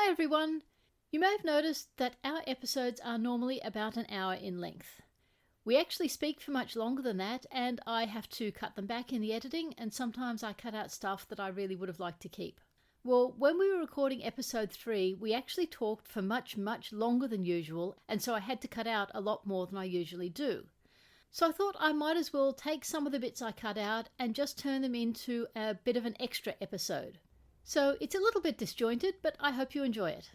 Hi everyone! You may have noticed that our episodes are normally about an hour in length. We actually speak for much longer than that, and I have to cut them back in the editing, and sometimes I cut out stuff that I really would have liked to keep. Well, when we were recording episode 3, we actually talked for much longer than usual, and so I had to cut out a lot more than I usually do. So I thought I might as well take some of the bits I cut out and just turn them into a bit of an extra episode. So it's a little bit disjointed, but I hope you enjoy it.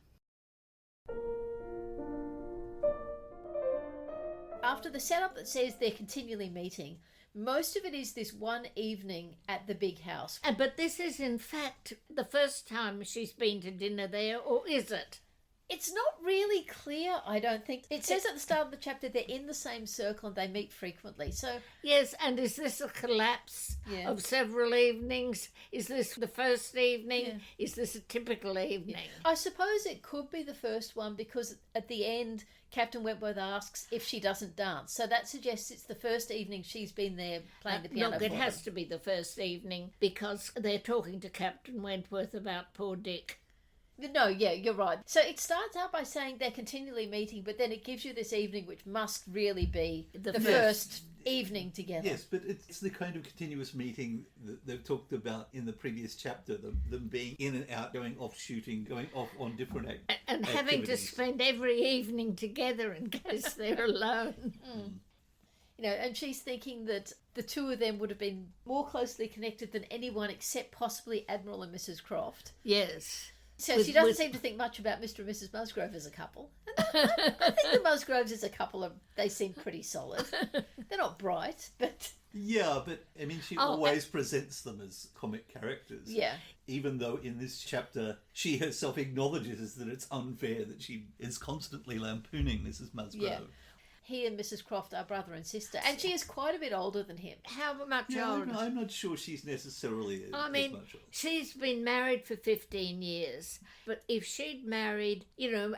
After the setup that says they're continually meeting, most of it is this one evening at the big house. But this is in fact the first time she's been to dinner there, or is it? It's not really clear, I don't think. It says at the start of the chapter they're in the same circle and they meet frequently. So yes, and is this a collapse of several evenings? Is this the first evening? Yeah. Is this a typical evening? I suppose it could be the first one because at the end Captain Wentworth asks if she doesn't dance. So that suggests it's the first evening she's been there playing the piano. Look, it has to be the first evening because they're talking to Captain Wentworth about poor Dick. No, yeah, you're right. So it starts out by saying they're continually meeting, but then it gives you this evening which must really be the first evening together. Yes, but it's the kind of continuous meeting that they've talked about in the previous chapter, them being in and out, going off shooting, going off on different and having to spend every evening together in case they're alone. You know, and she's thinking that the two of them would have been more closely connected than anyone except possibly Admiral and Mrs. Croft. Yes. So she doesn't seem to think much about Mr. and Mrs. Musgrove as a couple. I think the Musgroves as a couple, they seem pretty solid. They're not bright, but... Yeah, but, I mean, she always presents them as comic characters. Yeah. Even though in this chapter, she herself acknowledges that it's unfair that she is constantly lampooning Mrs. Musgrove. Yeah. He and Mrs. Croft are brother and sister, and she is quite a bit older than him. How much older? I'm not sure she's necessarily as much older. She's been married for 15 years, but if she'd married,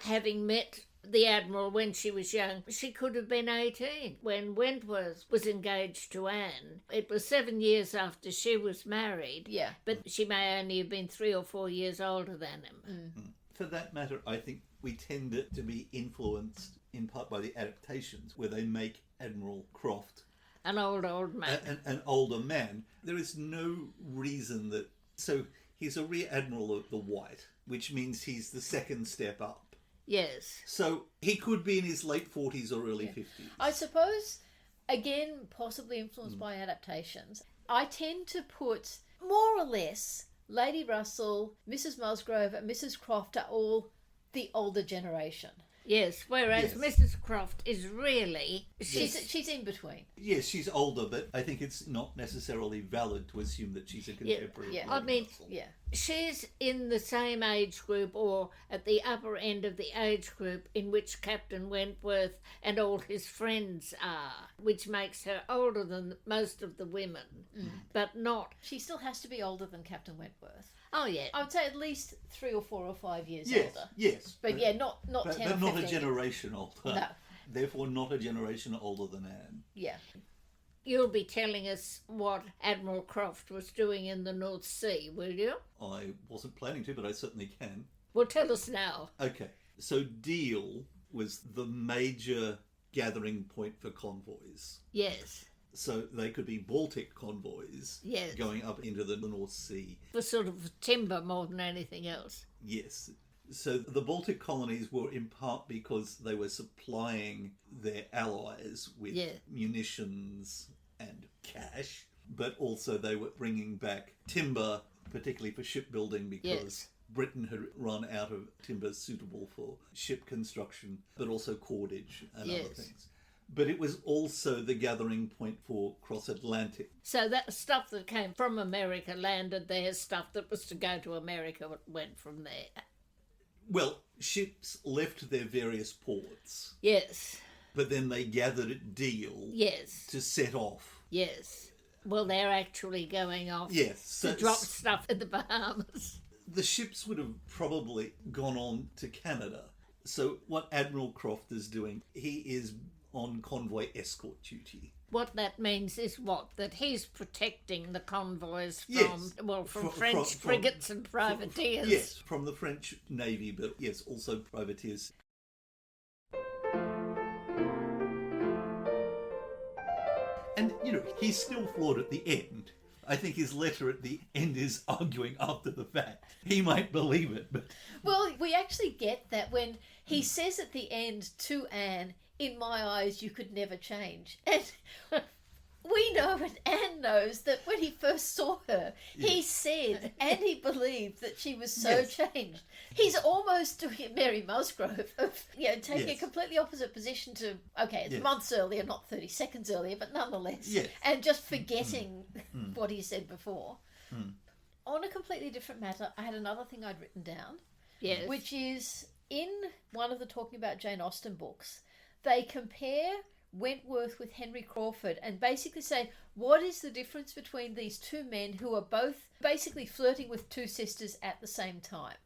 having met the Admiral when she was young, she could have been 18. When Wentworth was engaged to Anne, it was 7 years after she was married, but she may only have been 3 or 4 years older than him. For that matter, I think we tend to be influenced in part by the adaptations where they make Admiral Croft an old man. An older man. There is no reason that... So he's a rear admiral of the White, which means he's the second step up. Yes. So he could be in his late 40s or early 50s. I suppose, again, possibly influenced by adaptations, I tend to put more or less Lady Russell, Mrs. Musgrove and Mrs. Croft are all the older generation. Yes, whereas Mrs. Croft is really... She's in between. Yes, she's older, but I think it's not necessarily valid to assume that she's a contemporary. Yeah. I mean, she's in the same age group or at the upper end of the age group in which Captain Wentworth and all his friends are, which makes her older than most of the women, but not... She still has to be older than Captain Wentworth. Oh, yeah. I would say at least 3 or 4 or 5 years older. Yes. But not 10 or 15. But not a generation older. No. Therefore, not a generation older than Anne. Yeah. You'll be telling us what Admiral Croft was doing in the North Sea, will you? I wasn't planning to, but I certainly can. Well, tell us now. Okay. So Deal was the major gathering point for convoys. Yes. So they could be Baltic convoys going up into the North Sea. For sort of timber more than anything else. Yes. So the Baltic colonies were in part because they were supplying their allies with munitions and cash, but also they were bringing back timber, particularly for shipbuilding, because Britain had run out of timber suitable for ship construction, but also cordage and other things. But it was also the gathering point for cross-Atlantic. So that stuff that came from America landed there, stuff that was to go to America went from there. Well, ships left their various ports. Yes. But then they gathered at Deal. Yes. To set off. Yes. Well, they're actually going off to drop stuff in the Bahamas. The ships would have probably gone on to Canada. So what Admiral Croft is doing, he is on convoy escort duty. What that means is what? That he's protecting the convoys from, Yes. from French frigates and privateers. Yes, from the French Navy, but yes, also privateers. And, he's still flawed at the end. I think his letter at the end is arguing after the fact. He might believe it, but... Well, we actually get that when he says at the end to Anne, "In my eyes, you could never change." And we know, and Anne knows, that when he first saw her, he said, and he believed that she was so changed. He's almost doing Mary Musgrove of, taking a completely opposite position to, it's months earlier, not 30 seconds earlier, but nonetheless. And just forgetting what he said before. On a completely different matter, I had another thing I'd written down. Yes. Which is, in one of the Talking About Jane Austen books, they compare Wentworth with Henry Crawford and basically say, what is the difference between these two men who are both basically flirting with two sisters at the same time?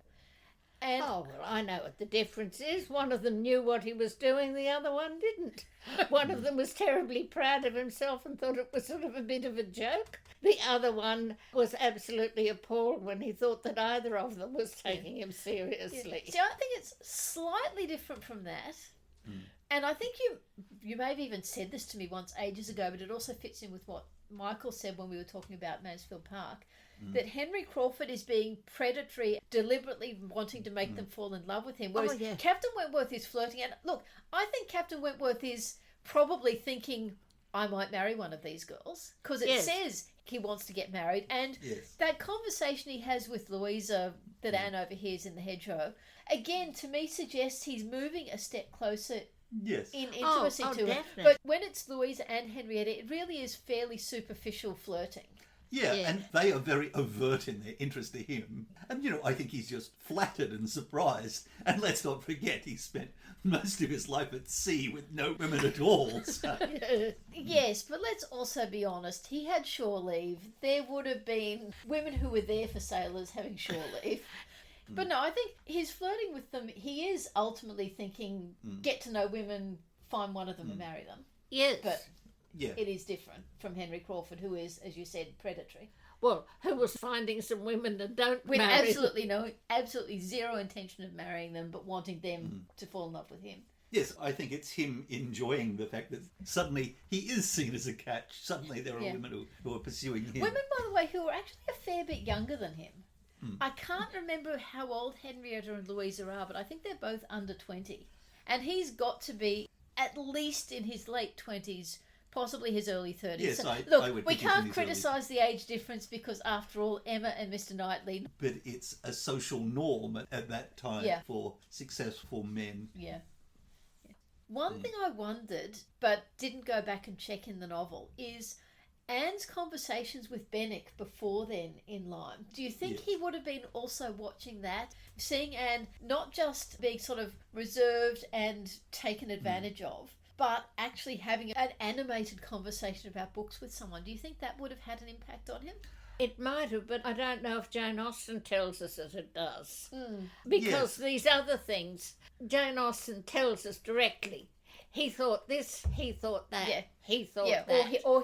And I know what the difference is. One of them knew what he was doing, the other one didn't. One of them was terribly proud of himself and thought it was sort of a bit of a joke. The other one was absolutely appalled when he thought that either of them was taking him seriously. See, I think it's slightly different from that. And I think you may have even said this to me once ages ago, but it also fits in with what Michael said when we were talking about Mansfield Park, that Henry Crawford is being predatory, deliberately wanting to make them fall in love with him, whereas Captain Wentworth is flirting. And look, I think Captain Wentworth is probably thinking, I might marry one of these girls, because it says he wants to get married. And that conversation he has with Louisa that Anne overhears in the hedgerow, again, to me suggests he's moving a step closer in intimacy to her. But when it's Louisa and Henrietta, it really is fairly superficial flirting. Yeah, and they are very overt in their interest to him. And, I think he's just flattered and surprised. And let's not forget, he spent most of his life at sea with no women at all. So. Yes, but let's also be honest. He had shore leave. There would have been women who were there for sailors having shore leave. But no, I think he's flirting with them. He is ultimately thinking, get to know women, find one of them and marry them. Yes. But it is different from Henry Crawford, who is, as you said, predatory. Well, who was finding some women that don't with marry absolutely zero intention of marrying them, but wanting them to fall in love with him. Yes, I think it's him enjoying the fact that suddenly he is seen as a catch. Suddenly there are women who are pursuing him. Women, by the way, who are actually a fair bit younger than him. I can't remember how old Henrietta and Louisa are, but I think they're both under 20. And he's got to be at least in his late 20s, possibly his early 30s. Yes, so, I would we think can't criticise the age difference because, after all, Emma and Mr. Knightley... But it's a social norm at that time for successful men. Yeah. One thing I wondered, but didn't go back and check in the novel, is Anne's conversations with Benwick before then in Lyme. Do you think he would have been also watching that? Seeing Anne not just being sort of reserved and taken advantage of, but actually having an animated conversation about books with someone. Do you think that would have had an impact on him? It might have, but I don't know if Jane Austen tells us that it does. Because these other things, Jane Austen tells us directly. He thought this, he thought that, he thought that. Or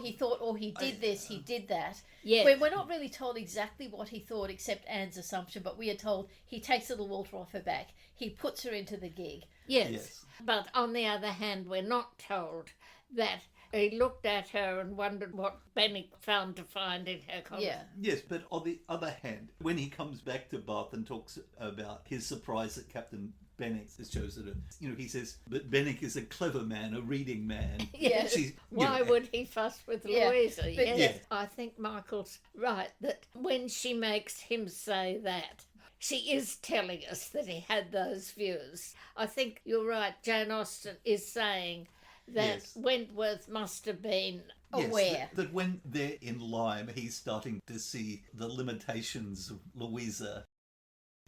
he did this, he did that. Yeah. We're not really told exactly what he thought, except Anne's assumption, but we are told he takes little Walter off her back. He puts her into the gig. Yes. But on the other hand, we're not told that he looked at her and wondered what Benwick found to find in her conversation. Yes, but on the other hand, when he comes back to Bath and talks about his surprise that Captain Benwick has chosen her, he says, but Benwick is a clever man, a reading man. Yes. Why would he fuss with Louisa? Yes. I think Michael's right, that when she makes him say that, she is telling us that he had those views. I think you're right, Jane Austen is saying that Wentworth must have been aware. Yes, that when they're in Lyme, he's starting to see the limitations of Louisa.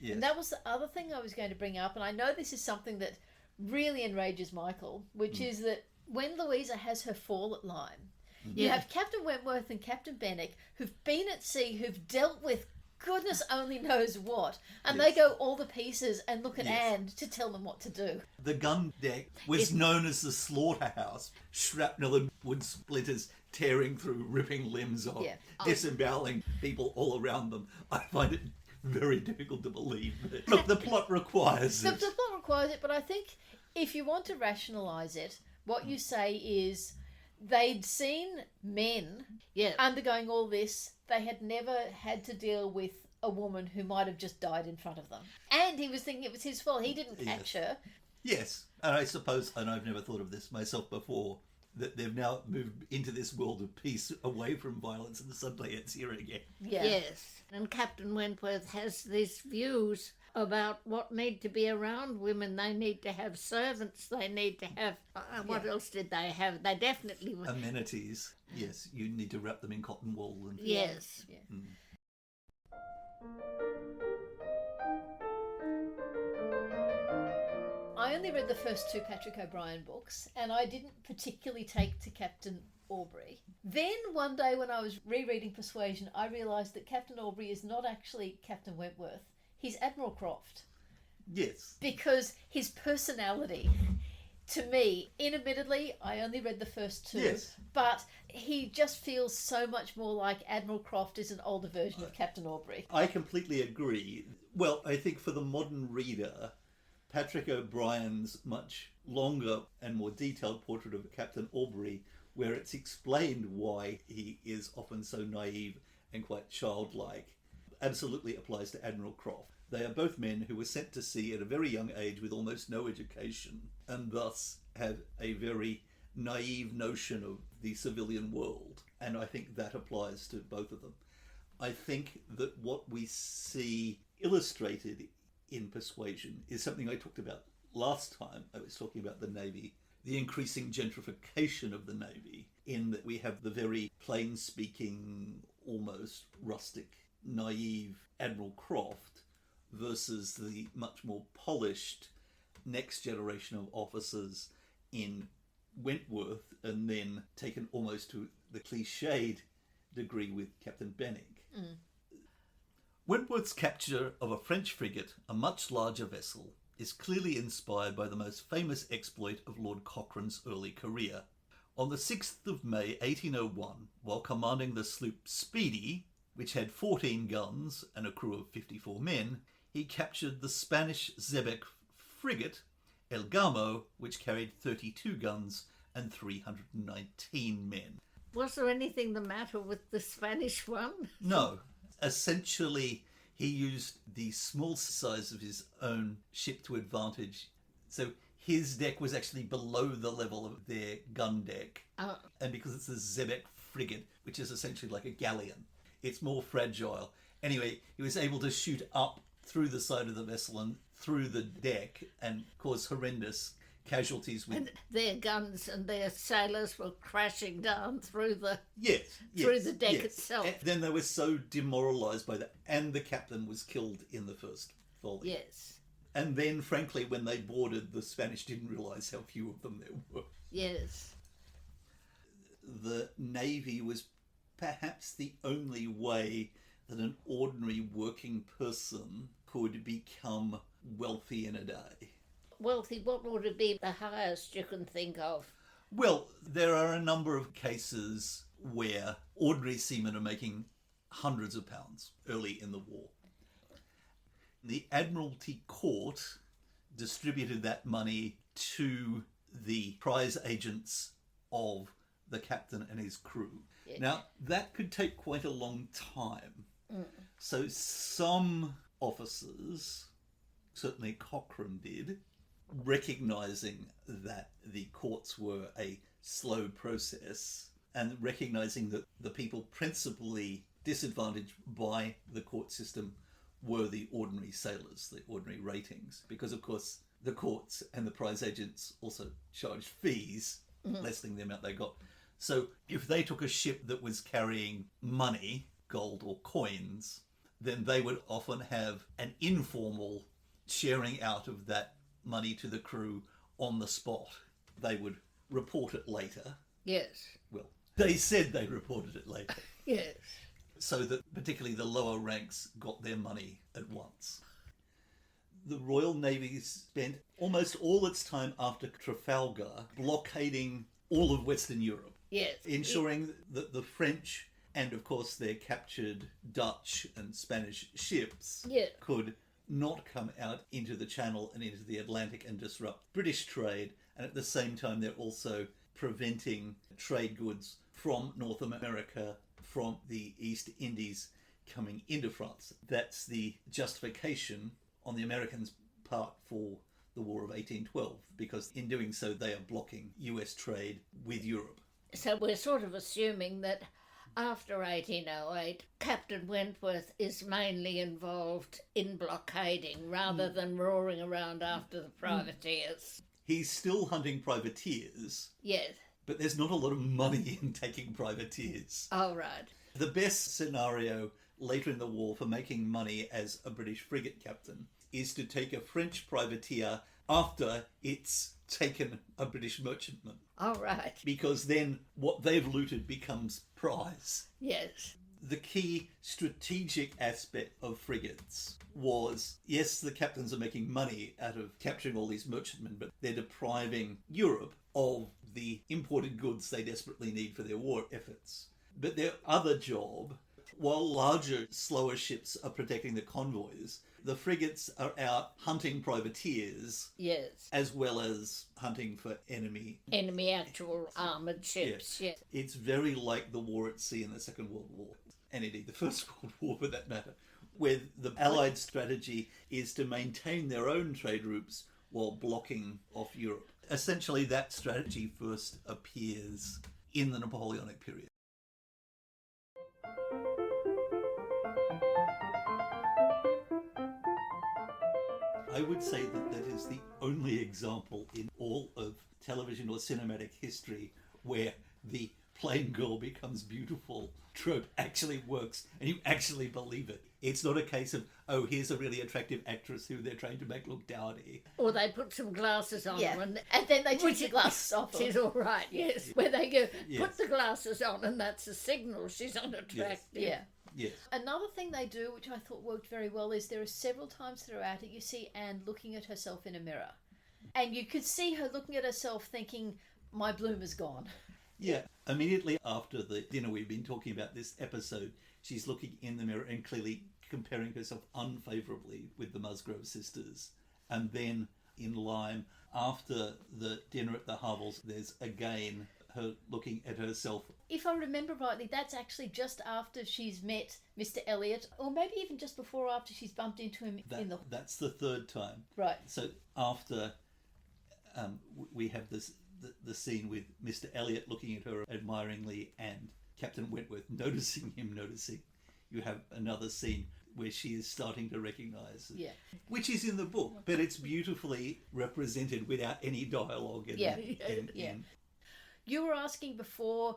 Yes. And that was the other thing I was going to bring up, and I know this is something that really enrages Michael, which is that when Louisa has her fall at Lyme, you have Captain Wentworth and Captain Benwick who've been at sea, who've dealt with goodness only knows what. And Yes. they go all the pieces and look at Yes. Anne to tell them what to do. The gun deck was known as the slaughterhouse. Shrapnel and wood splinters tearing through, ripping limbs off, Yeah. disemboweling people all around them. I find it very difficult to believe. But look, the plot requires The it. plot requires it, but I think if you want to rationalise it, what you say is they'd seen men undergoing all this. They had never had to deal with a woman who might have just died in front of them. And he was thinking it was his fault. He didn't catch her. Yes, and I suppose, and I've never thought of this myself before, that they've now moved into this world of peace, away from violence, and suddenly it's here again. Yeah. Yes. And Captain Wentworth has these views about what need to be around women. They need to have servants. They need to have... what else did they have? They definitely... Amenities. Yes, you need to wrap them in cotton wool. And Yes. Yeah. I only read the first two Patrick O'Brian books, and I didn't particularly take to Captain Aubrey. Then one day when I was rereading Persuasion, I realised that Captain Aubrey is not actually Captain Wentworth. He's Admiral Croft. Yes. Because his personality, to me, admittedly, I only read the first two, Yes. but he just feels so much more like Admiral Croft is an older version of Captain Aubrey. I completely agree. Well, I think for the modern reader, Patrick O'Brian's much longer and more detailed portrait of Captain Aubrey, where it's explained why he is often so naive and quite childlike, absolutely applies to Admiral Croft. They are both men who were sent to sea at a very young age with almost no education, and thus have a very naive notion of the civilian world. And I think that applies to both of them. I think that what we see illustrated in Persuasion is something I talked about last time. I was talking about the Navy, the increasing gentrification of the Navy, in that we have the very plain-speaking, almost rustic, naive Admiral Croft versus the much more polished next generation of officers in Wentworth, and then taken almost to the cliched degree with Captain Benning. Wentworth's capture of a French frigate, a much larger vessel, is clearly inspired by the most famous exploit of Lord Cochrane's early career. On the 6th of May 1801, while commanding the sloop Speedy, which had 14 guns and a crew of 54 men, he captured the Spanish xebec frigate El Gamo, which carried 32 guns and 319 men. Was there anything the matter with the Spanish one? No. Essentially, he used the small size of his own ship to advantage. So his deck was actually below the level of their gun deck. And because it's a xebec frigate, which is essentially like a galleon, it's more fragile. Anyway, he was able to shoot up through the side of the vessel and through the deck and cause horrendous casualties with... And their guns and their sailors were crashing down through the through the deck itself. And then they were so demoralised by that, and the captain was killed in the first volley. Yes. And then, frankly, when they boarded, the Spanish didn't realise how few of them there were. Yes. The Navy was perhaps the only way that an ordinary working person could become wealthy in a day. Wealthy, what would it be the highest you can think of? Well, there are a number of cases where ordinary seamen are making hundreds of pounds early in the war. The Admiralty Court distributed that money to the prize agents of the captain and his crew. Yeah. Now, that could take quite a long time. So some officers, certainly Cochrane did, recognising that the courts were a slow process and recognising that the people principally disadvantaged by the court system were the ordinary sailors, the ordinary ratings, because of course the courts and the prize agents also charged fees, less than the amount they got. So if they took a ship that was carrying money, gold or coins, then they would often have an informal sharing out of that money to the crew on the spot. They would report it later. Yes. Well, they said they reported it later. Yes. so that particularly the lower ranks got their money at once. The Royal Navy spent almost all its time after Trafalgar blockading all of Western Europe. Yes. Ensuring that the French and, of course, their captured Dutch and Spanish ships could not come out into the Channel and into the Atlantic and disrupt British trade. And at the same time, they're also preventing trade goods from North America, from the East Indies coming into France. That's the justification on the Americans' part for the War of 1812, because in doing so they are blocking US trade with Europe. So we're sort of assuming that after 1808, Captain Wentworth is mainly involved in blockading rather than roaring around after the privateers. He's still hunting privateers. Yes. But there's not a lot of money in taking privateers. Oh, right. The best scenario later in the war for making money as a British frigate captain is to take a French privateer after it's taken a British merchantman. All right. Because then what they've looted becomes prize. Yes. The key strategic aspect of frigates was, yes, the captains are making money out of capturing all these merchantmen, but they're depriving Europe of the imported goods they desperately need for their war efforts. But their other job, while larger, slower ships are protecting the convoys, the frigates are out hunting privateers. Yes. As well as hunting for enemy actual armoured ships. Yes. It's very like the war at sea in the Second World War, and indeed the First World War for that matter, where the Allied strategy is to maintain their own trade routes while blocking off Europe. Essentially, that strategy first appears in the Napoleonic period. I would say that that is the only example in all of television or cinematic history where the plain girl becomes beautiful trope actually works and you actually believe it. It's not a case of, oh, here's a really attractive actress who they're trying to make look dowdy. Or they put some glasses on her and then they take the glasses off. She's all right, yes. Where they go, put the glasses on and that's a signal she's unattractive. Yeah. Yes. Another thing they do, which I thought worked very well, is there are several times throughout it you see Anne looking at herself in a mirror. And you could see her looking at herself thinking, my bloom is gone. Yeah. Immediately after the dinner we've been talking about this episode, she's looking in the mirror and clearly comparing herself unfavourably with the Musgrove sisters. And then in Lyme, after the dinner at the Hovels, there's again her looking at herself. If I remember rightly, that's actually just after she's met Mr. Elliot, or maybe even just before or after she's bumped into him in the... That's the third time. Right. So after we have the scene with Mr. Elliot looking at her admiringly and Captain Wentworth noticing him noticing, you have another scene where she is starting to recognise, which is in the book, but it's beautifully represented without any dialogue. You were asking before,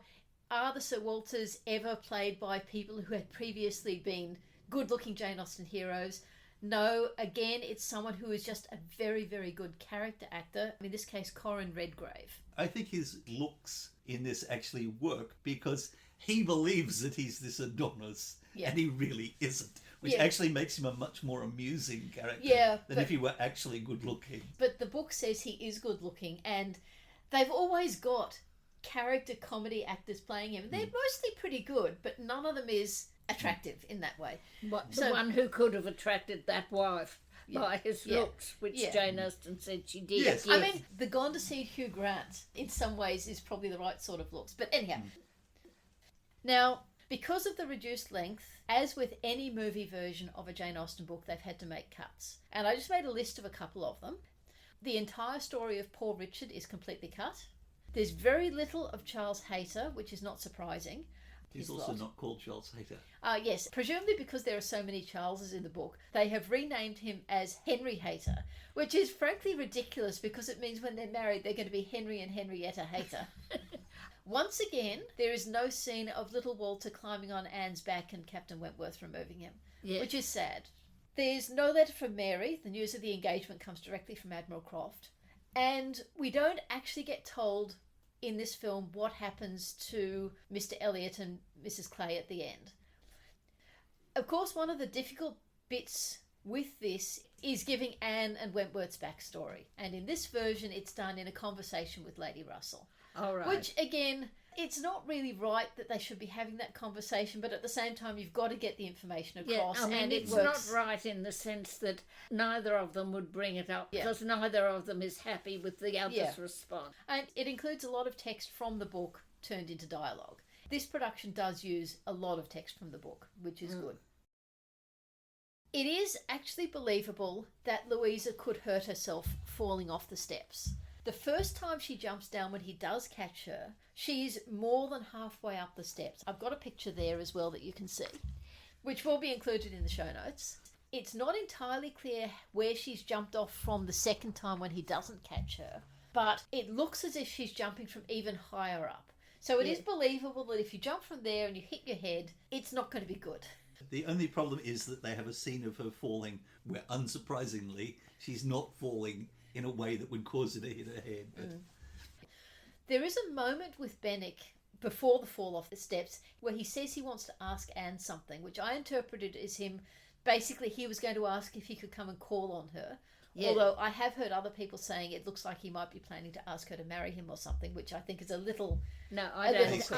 are the Sir Walters ever played by people who had previously been good-looking Jane Austen heroes? No, again, it's someone who is just a very, very good character actor. In this case, Corin Redgrave. I think his looks in this actually work because he believes that he's this Adonis and he really isn't, which actually makes him a much more amusing character than if he were actually good-looking. But the book says he is good-looking, and they've always got character comedy actors playing him. They're mostly pretty good, but none of them is attractive in that way. The one who could have attracted that wife by his looks, which Jane Austen said she did. Yes. I mean, the Gone to See Hugh Grant, in some ways, is probably the right sort of looks. But anyhow. Now, because of the reduced length, as with any movie version of a Jane Austen book, they've had to make cuts. And I just made a list of a couple of them. The entire story of Poor Richard is completely cut. There's very little of Charles Hayter, which is not surprising. He's also not called Charles Hayter. Yes, presumably because there are so many Charleses in the book, they have renamed him as Henry Hayter, which is frankly ridiculous because it means when they're married they're going to be Henry and Henrietta Hayter. Once again, there is no scene of little Walter climbing on Anne's back and Captain Wentworth removing him, which is sad. There's no letter from Mary. The news of the engagement comes directly from Admiral Croft. And we don't actually get told in this film what happens to Mr. Elliot and Mrs. Clay at the end. Of course, one of the difficult bits with this is giving Anne and Wentworth's backstory. And in this version, it's done in a conversation with Lady Russell. All right. Which, again, it's not really right that they should be having that conversation, but at the same time, you've got to get the information across. Yeah, I mean, and it's works. not right in the sense that neither of them would bring it up, Yeah. because neither of them is happy with the other's response. And it includes a lot of text from the book turned into dialogue. This production does use a lot of text from the book, which is good. It is actually believable that Louisa could hurt herself falling off the steps. The first time she jumps down when he does catch her, she's more than halfway up the steps. I've got a picture there as well that you can see, which will be included in the show notes. It's not entirely clear where she's jumped off from the second time when he doesn't catch her, but it looks as if she's jumping from even higher up. So it is believable that if you jump from there and you hit your head, it's not going to be good. The only problem is that they have a scene of her falling where, unsurprisingly, she's not falling in a way that would cause her to hit her head. But... There is a moment with Bennick before the fall off the steps where he says he wants to ask Anne something, which I interpreted as him, basically he was going to ask if he could come and call on her. Yeah. Although I have heard other people saying it looks like he might be planning to ask her to marry him or something, which I think is a little... No, I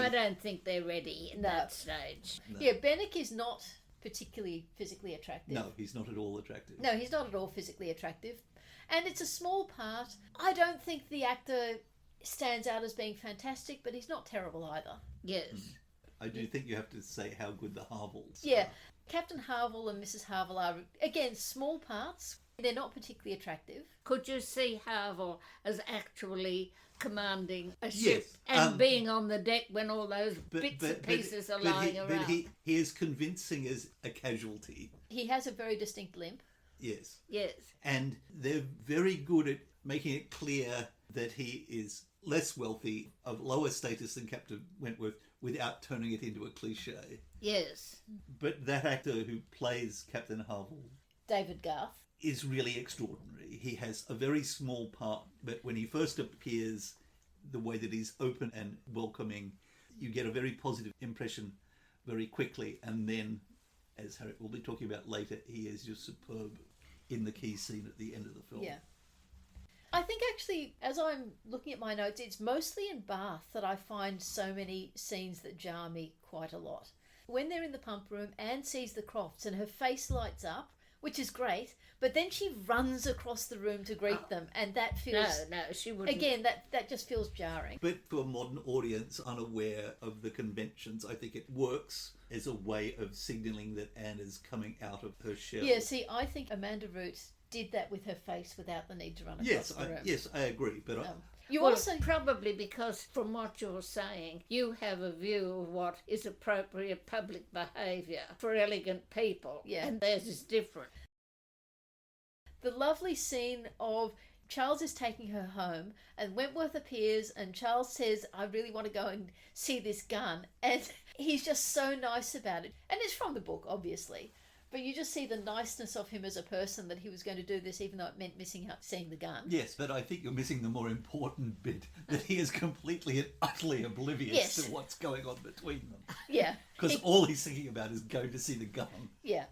don't think they're ready in that stage. No. Yeah, Bennick is not particularly physically attractive. No, he's not at all attractive. No, he's not at all physically attractive. And it's a small part. I don't think the actor stands out as being fantastic, but he's not terrible either. Yes. I do think you have to say how good the Harvilles are. Yeah, Captain Harville and Mrs. Harville are, again, small parts. They're not particularly attractive. Could you see Harville as actually commanding a ship and being on the deck when all those bits and pieces are lying around? But he is convincing as a casualty. He has a very distinct limp. Yes. Yes. And they're very good at making it clear that he is less wealthy, of lower status than Captain Wentworth, without turning it into a cliche. Yes. But that actor who plays Captain Harville, David Garth, is really extraordinary. He has a very small part, but when he first appears, the way that he's open and welcoming, you get a very positive impression very quickly. And then, as Harriet will be talking about later, he is just superb in the key scene at the end of the film. Yeah. I think actually, as I'm looking at my notes, it's mostly in Bath that I find so many scenes that jar me quite a lot. When they're in the pump room, Anne sees the Crofts and her face lights up, which is great, but then she runs across the room to greet them, and that feels... No, she wouldn't. Again, that just feels jarring. But for a modern audience unaware of the conventions, I think it works as a way of signalling that Anne is coming out of her shell. Yeah, see, I think Amanda Root did that with her face without the need to run across the room. Yes, I agree, but... Also probably because from what you're saying, you have a view of what is appropriate public behaviour for elegant people, and theirs is different. The lovely scene of Charles is taking her home and Wentworth appears and Charles says, I really want to go and see this gun, and he's just so nice about it. And it's from the book, obviously. But you just see the niceness of him as a person, that he was going to do this even though it meant missing out seeing the gun. Yes, but I think you're missing the more important bit, that he is completely and utterly oblivious to what's going on between them. Yeah. Because all he's thinking about is going to see the gun. Yeah.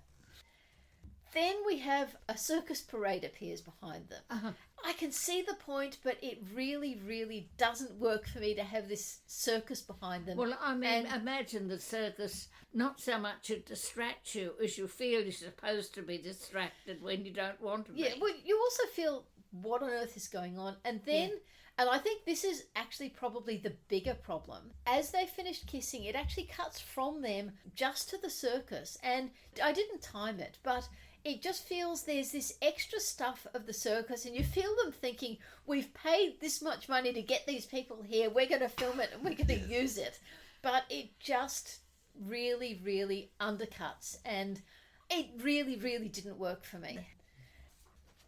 Then we have a circus parade appears behind them. Uh-huh. I can see the point, but it really, really doesn't work for me to have this circus behind them. Well, I mean, imagine the circus not so much to distract you as you feel you're supposed to be distracted when you don't want to be. Yeah, well, you also feel, what on earth is going on? And then, and I think this is actually probably the bigger problem, as they finished kissing, it actually cuts from them just to the circus. And I didn't time it, but... it just feels there's this extra stuff of the circus, and you feel them thinking, we've paid this much money to get these people here, we're going to film it and we're going to use it. But it just really, really undercuts, and it really, really didn't work for me.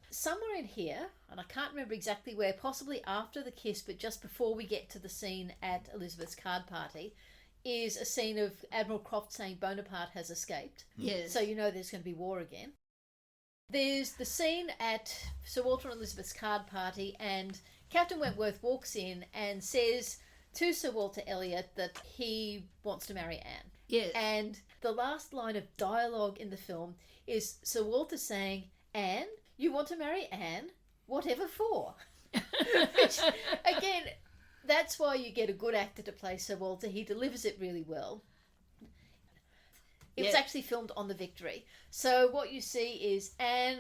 Somewhere in here, and I can't remember exactly where, possibly after the kiss, but just before we get to the scene at Elizabeth's card party, is a scene of Admiral Croft saying Bonaparte has escaped. Yes. So you know there's going to be war again. There's the scene at Sir Walter and Elizabeth's card party, and Captain Wentworth walks in and says to Sir Walter Elliot that he wants to marry Anne. Yes. And The last line of dialogue in the film is Sir Walter saying, "Anne, you want to marry Anne? Whatever for?" Which, again, that's why you get a good actor to play Sir Walter. He delivers it really well. It was actually filmed on the Victory. So what you see is Anne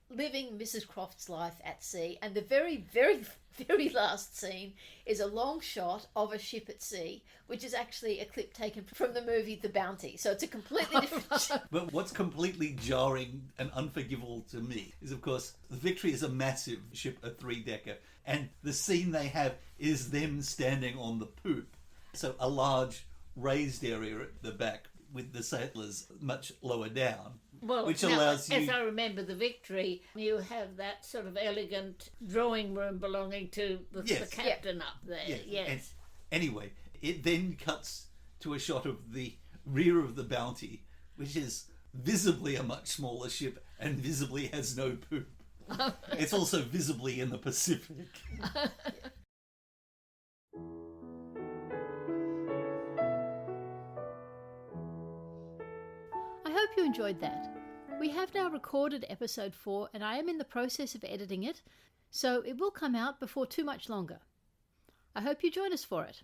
living Mrs. Croft's life at sea, and the very, very, very last scene is a long shot of a ship at sea, which is actually a clip taken from the movie The Bounty. So it's a completely different ship. But what's completely jarring and unforgivable to me is, of course, the Victory is a massive ship, a 3-decker, and the scene they have is them standing on the poop. So a large raised area at the back with the sailors much lower down. Well, which now, allows you... as I remember the Victory, you have that sort of elegant drawing room belonging to the captain up there. Yes. And anyway, it then cuts to a shot of the rear of the Bounty, which is visibly a much smaller ship and visibly has no poop. It's also visibly in the Pacific. I hope you enjoyed that. We have now recorded episode 4 and I am in the process of editing it, so it will come out before too much longer. I hope you join us for it.